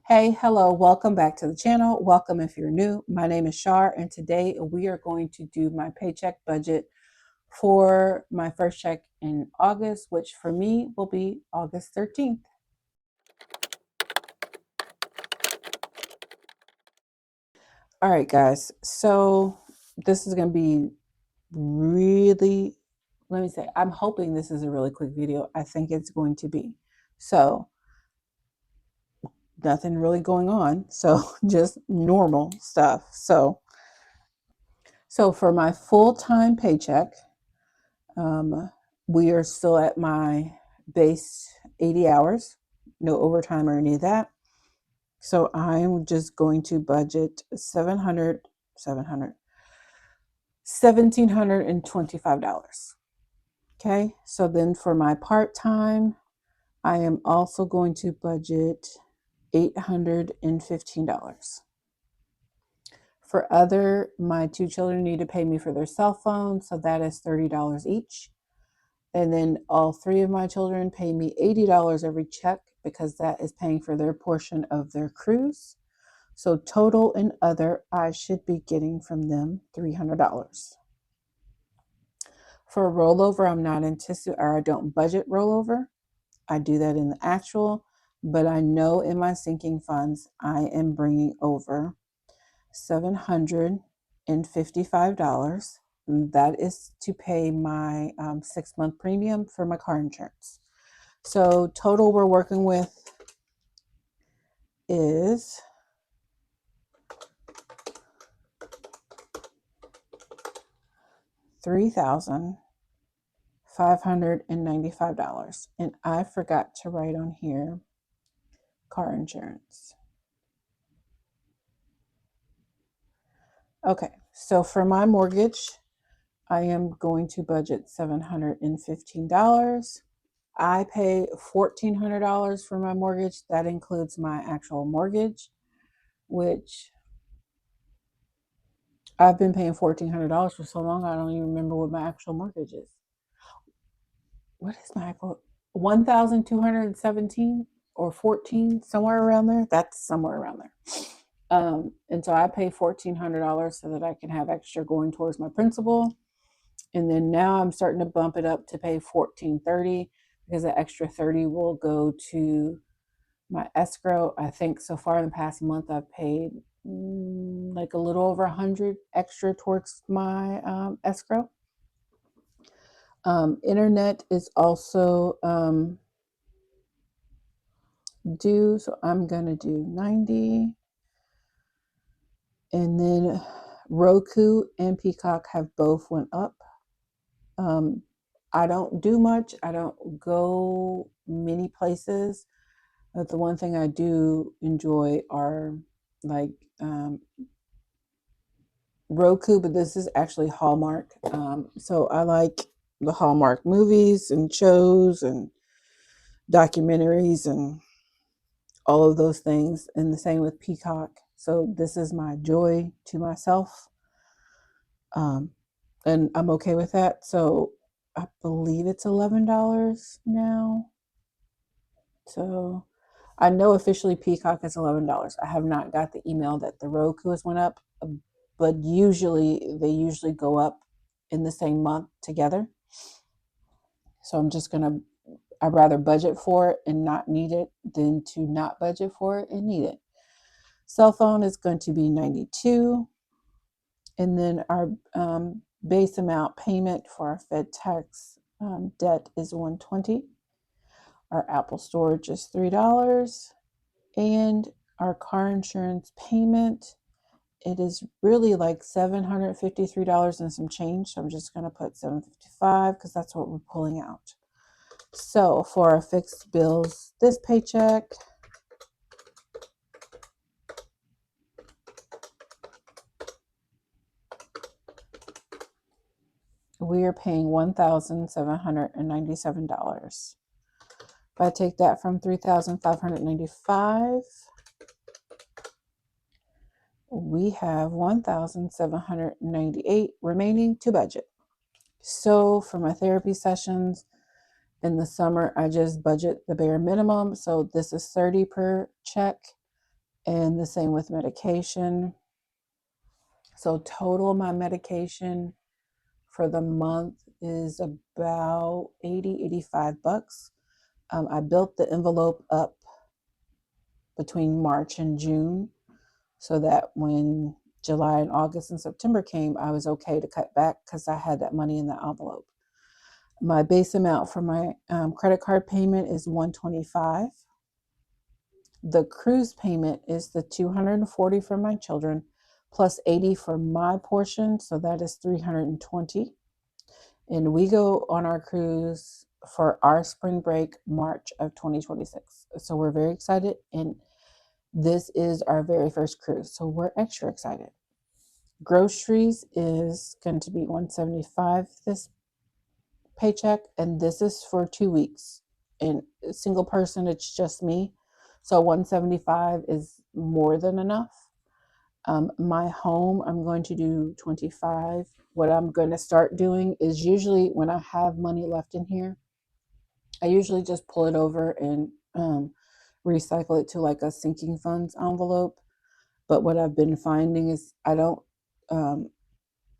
Hey, hello, welcome back to the channel. Welcome if you're new. My name is Char, and today we are going to do my paycheck budget for my first check in August, which for me will be August 13th. All right, guys, so this is going to be really, let me say, I'm hoping this is a really quick video. I think it's going to be. So, nothing really going on. So, just normal stuff. So for my full-time paycheck, we are still at my base 80 hours, no overtime or any of that. So I'm just going to budget $1,725. Okay. So then for my part-time, I am also going to budget $815. For other, my two children need to pay me for their cell phone, so that is $30 each. And then all three of my children pay me $80 every check because that is paying for their portion of their cruise. So total and other, I should be getting from them $300. For a rollover, I'm not anticipating, or I don't budget rollover. I do that in the actual, but I know in my sinking funds, I am bringing over $755. That is to pay my 6-month premium for my car insurance. So total we're working with is $3,595. And I forgot to write on here car insurance. Okay, so for my mortgage, I am going to budget $715. I pay $1,400 for my mortgage. That includes my actual mortgage, which I've been paying $1,400 for so long, I don't even remember what my actual mortgage is. What is my actual? 1,217 or 14, somewhere around there. That's somewhere around there. And so I pay $1,400 so that I can have extra going towards my principal. And then now I'm starting to bump it up to pay $1,430 because the extra 30 will go to my escrow. I think so far in the past month I've paid like a little over 100 extra towards my escrow. Internet is also due, so I'm gonna do 90. And then Roku and Peacock have both went up. I don't do much. I don't go many places. But the one thing I do enjoy are like Roku, but this is actually Hallmark. So I like the Hallmark movies and shows and documentaries and all of those things. And the same with Peacock. So this is my joy to myself. And I'm okay with that. So I believe it's $11 now. So I know officially Peacock is $11. I have not got the email that the Roku has went up, but usually they go up in the same month together. So I'd rather budget for it and not need it than to not budget for it and need it. Cell phone is going to be 92. And then our base amount payment for our Fed tax debt is $120. Our Apple storage is $3. And our car insurance payment, it is really like $753 and some change. So I'm just going to put $755 because that's what we're pulling out. So for our fixed bills this paycheck, we are paying $1,797. If I take that from $3,595, we have $1,798 remaining to budget. So for my therapy sessions in the summer, I just budget the bare minimum. So this is $30 per check. And the same with medication. So total my medication for the month is about 85 bucks. I built the envelope up between March and June so that when July and August and September came, I was okay to cut back because I had that money in the envelope. My base amount for my credit card payment is $125. The cruise payment is the $240 for my children plus $80 for my portion, so that is $320. And we go on our cruise for our spring break, March of 2026. So we're very excited, and this is our very first cruise, so we're extra excited. Groceries is going to be $175 this paycheck, and this is for 2 weeks. And a single person, it's just me, so $175 is more than enough. My home, I'm going to do $25. What I'm going to start doing is usually when I have money left in here, I usually just pull it over and recycle it to like a sinking funds envelope. But what I've been finding is I don't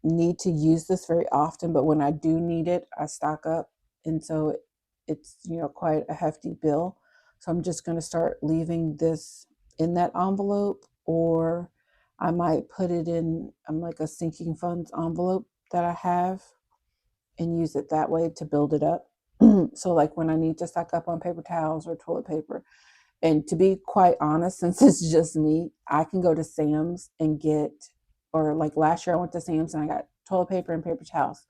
need to use this very often, but when I do need it, I stock up. And so it's, quite a hefty bill. So I'm just going to start leaving this in that envelope, or I might put it in like a sinking funds envelope that I have and use it that way to build it up. So like when I need to stock up on paper towels or toilet paper, and to be quite honest, since it's just me, I can go to Sam's and get, or like last year I went to Sam's and I got toilet paper and paper towels.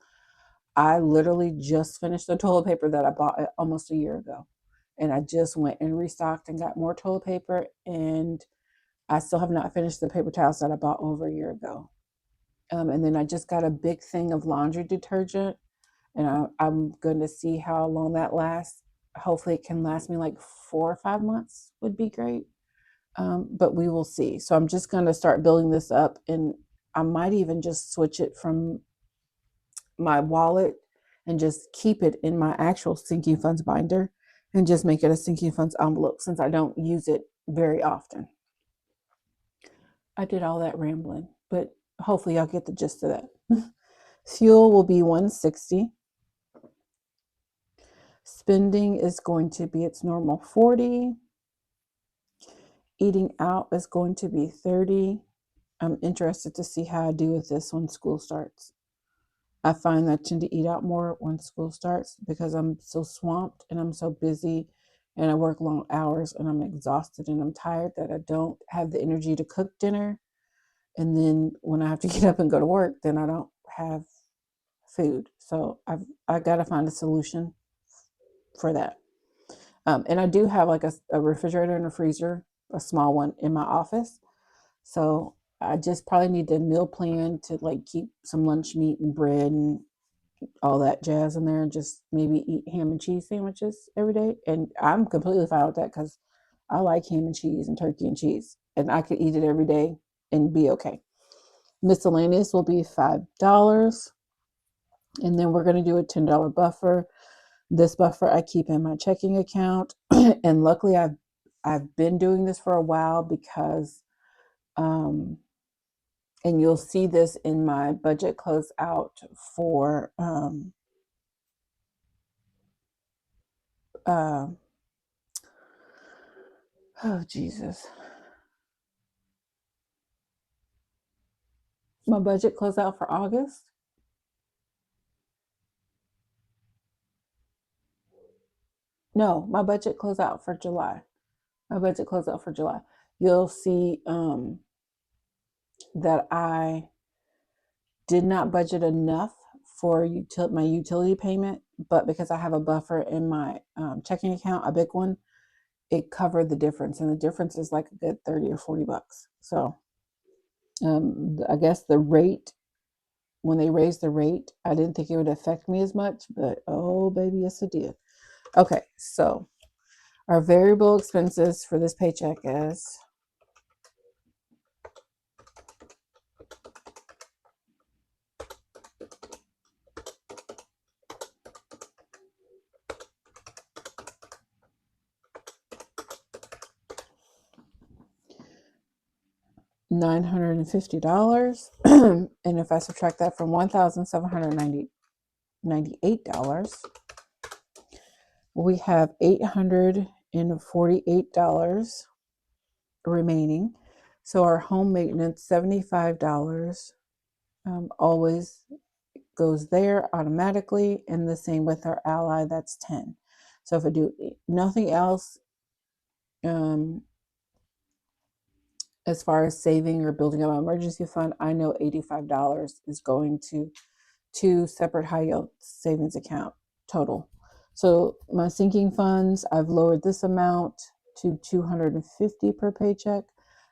I literally just finished the toilet paper that I bought almost a year ago. And I just went and restocked and got more toilet paper. And I still have not finished the paper towels that I bought over a year ago. And then I just got a big thing of laundry detergent. And I'm going to see how long that lasts. Hopefully it can last me like 4 or 5 months would be great. But we will see. So I'm just going to start building this up, and I might even just switch it from my wallet and just keep it in my actual sinking funds binder and just make it a sinking funds envelope since I don't use it very often. I did all that rambling, but hopefully y'all get the gist of that. Fuel will be $160. Spending is going to be its normal $40. Eating out is going to be $30. I'm interested to see how I do with this when school starts. I find that I tend to eat out more when school starts because I'm so swamped and I'm so busy and I work long hours and I'm exhausted and I'm tired that I don't have the energy to cook dinner. And then when I have to get up and go to work, then I don't have food. So I got to find a solution for that. And I do have like a refrigerator and a freezer, a small one in my office. So I just probably need to meal plan to like keep some lunch meat and bread and all that jazz in there and just maybe eat ham and cheese sandwiches every day. And I'm completely fine with that because I like ham and cheese and turkey and cheese, and I could eat it every day and be okay. Miscellaneous will be $5. And then we're going to do a $10 buffer. This buffer I keep in my checking account. And luckily I've been doing this for a while because and you'll see this in my budget closeout for oh Jesus. My budget closeout for August. No, my budget closeout for July. My budget closeout for July. You'll see that I did not budget enough for my utility payment, but because I have a buffer in my checking account, a big one, it covered the difference, and the difference is like a good 30 or 40 bucks. So I guess the rate, when they raised the rate, I didn't think it would affect me as much, but oh baby, yes it did. Okay, so our variable expenses for this paycheck is $950. And if I subtract that from $1,798, we have $848 remaining. So our home maintenance, $75, always goes there automatically, and the same with our ally, that's $10. So if I do nothing else, as far as saving or building up my emergency fund, I know $85 is going to two separate high yield savings account total. So my sinking funds, I've lowered this amount to $250 per paycheck.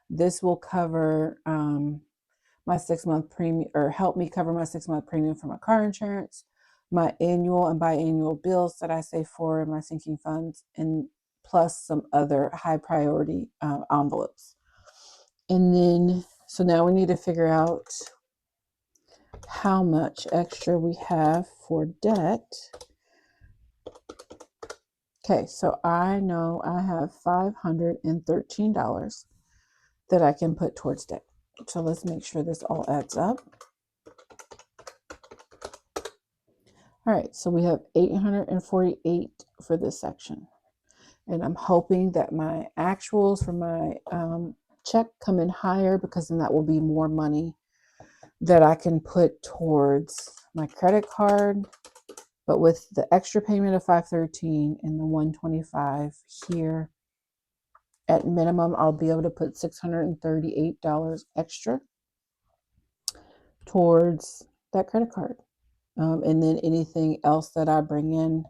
This will cover my 6-month premium, or help me cover my 6-month premium for my car insurance, my annual and biannual bills that I save for in my sinking funds, and plus some other high priority envelopes. And then, so now we need to figure out how much extra we have for debt. Okay, so I know I have $513 that I can put towards debt. So let's make sure this all adds up. All right, so we have 848 for this section. And I'm hoping that my actuals for my check come in higher, because then that will be more money that I can put towards my credit card. But with the extra payment of $513 and the $125 here, at minimum, I'll be able to put $638 extra towards that credit card. And then anything else that I bring in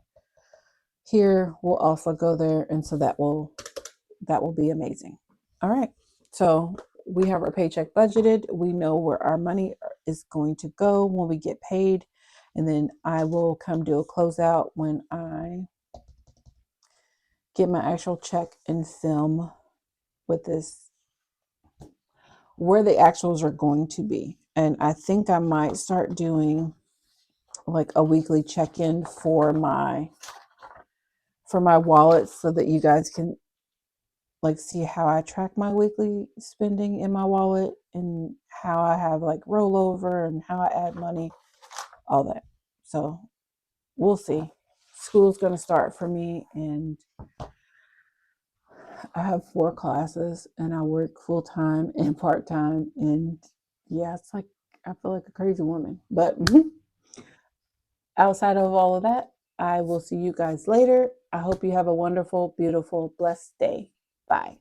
here will also go there. And so that will be amazing. All right. So we have our paycheck budgeted. We know where our money is going to go when we get paid. And then I will come do a closeout when I get my actual check and film with this, where the actuals are going to be. And I think I might start doing like a weekly check-in for my wallet, so that you guys can like see how I track my weekly spending in my wallet, and how I have like rollover and how I add money, all that. So we'll see. School's going to start for me, and I have 4 classes, and I work full time and part time, and yeah, it's like I feel like a crazy woman. But outside of all of that, I will see you guys later. I hope you have a wonderful, beautiful, blessed day. Bye.